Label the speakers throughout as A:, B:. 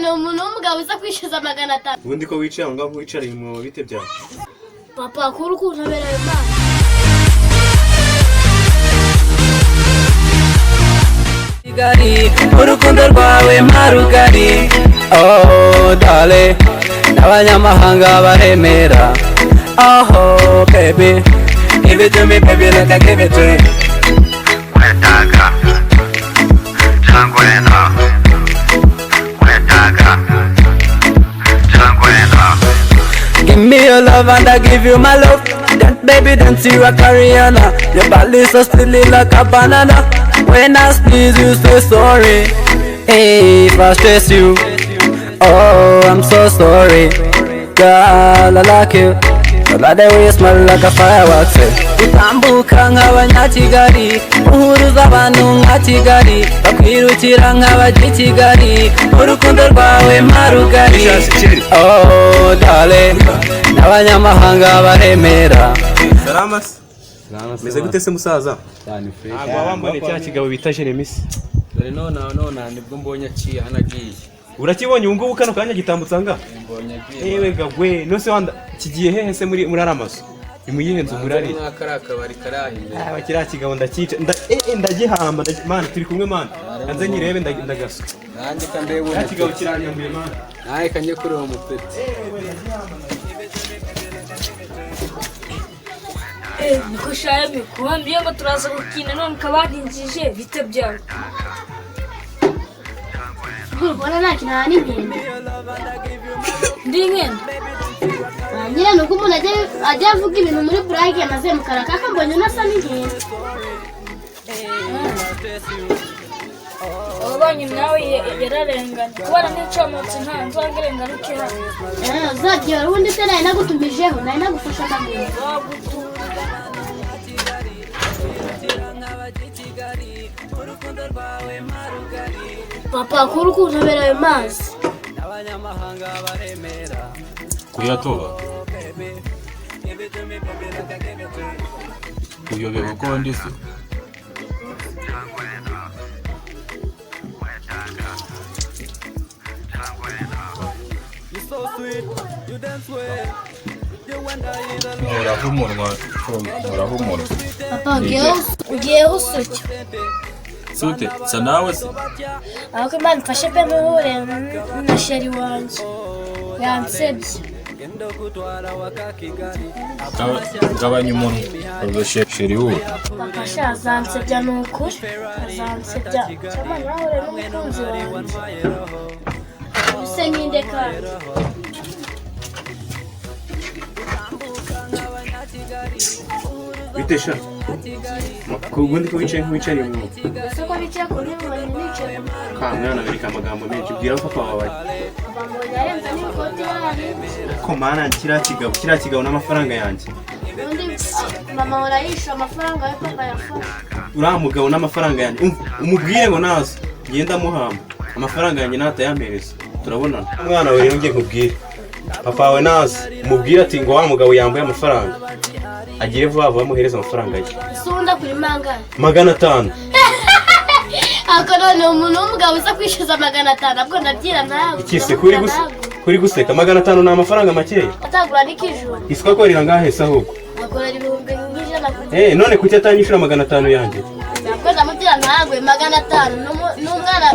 A: none umuntu w'umugabo uza kwishyuza 500.
B: Ubundi ko wicaye ngo nkwicara mu bite byawe.
A: Papa kuri kuntabera Imana.
C: Urukundo rwawe marugari. Oh dale, n'abanyamahanga baremera. Oh baby, give it to me baby, like I give it to you.
D: Wetaka Changwena Wetaka Changwena.
C: Give me your love and I give you my love. That baby dance you a Cariana. Your body so silly like a banana. When I sneeze you say sorry. Hey, if I stress you, oh I'm so sorry. Girl I like you. I like the way you smell like a fireworks. Utambuka nk'abanyakigali, uhuruza abantu nka Kigali, bakwirukira nk'abagikigali, urukundo rwawe marugari. Oh dale, n'abanyamahanga baremera.
B: Salama. Meze gute se musaza? Ntabwo wambone cya kigabo bita Jeremisi.
E: Dore none nibwo mbonye aciye hanagiye.
B: Urakibonye ubu ngubu kano kanya gitambutsa nga?
E: Mbonye agiye.
B: Ewe gagwe, nose wanda kigiye hehe se muri aramaso? Imuyihe nzu murari?
E: Nakara akabari karahimbere.
B: Kiriya kigabo ndakica. Ndagihamba man turi kumwe man. Kanze nyirebe ndagaso.
E: Nanjye kandebe
B: Cya kigabo kiranyambuye man.
E: Naye kanje kuri uwo mupeti.
A: Niko shaye kuambia ngo turaza gukina none kabadinjije bite byawe. Bora nakina n'inkende. Ndi nkende. Nyira nuko umuntu ajya avuga ibintu muri burage amaze mukara kaka mbonye nasa n'inkende. Obanye nawe yararenganye kubara n'icomotse nta nzangerengana ukira. Zagiye urundi se naye nagutumijeho naye nagufasha kamwe. Papa kuri kuntabera ayo mazi.
F: Kuyatoba uyobewe ko ndise Murahumunwa
A: Papa ugiye usuke.
F: Sute sanawe se
A: Ako Imana mfashe pe muhure na sheri wanje yansebye.
F: gabanya umuntu urushe sheri wowe
A: Papa shazansebya nukuri azansebya cyama nahure n'umukunzi wanje use nkinde kandi
B: Bitesha. Kubundi ko wicaye nk'wicariye mu.
A: ese ko bicaye ku ntebe bari nicaye.
B: Kamwana biri kamagambo menshi bwira papa wawe.
A: Papa ngo yarenze n'ikoti yaje.
B: Ko mana kiriya kigabo n'amafaranga yanjye.
A: Undi mama urayisha amafaranga yo papa yafashe.
B: Uriya mugabo n'amafaranga yanjye umubwire ngo nazo ngenda muhamba amafaranga yanjye natayampereza turabonana. Umwana we rero ngiye kubwira papa wawe nazo umubwire ati ngo wa mugabo yambaye amafaranga agiye vuba muhereza amafaranga ye.
A: Isunda kuri mangana
B: 500.
A: Ako none umuntu w'umugabo uza kwishyuza 500 abwo ndabyira nawe.
B: Ikise kuri guseka 500 na amafaranga makeya.
A: Atagura n'ikijuru.
B: Iswa ko rira ngahe se ahubwo.
A: Akora ibihumbi nk'ijana.
B: None kuki atanyishura 500 yanjye?
A: Ntabwo ndamubyira ntabwo 500 n'umwana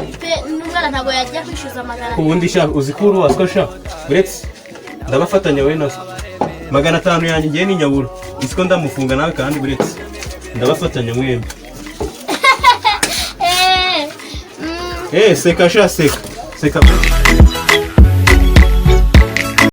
A: ntabwo yajya kwishyuza 500.
B: Ubundi sha uzikuru waswa sha. Uretse ndabafatanya we naso. 500 yanjye ngiye n'inyabura. Isiko ndamufunga nawe kandi buretse. Ndabafatanya mwembe. Seka sha seka. Seka.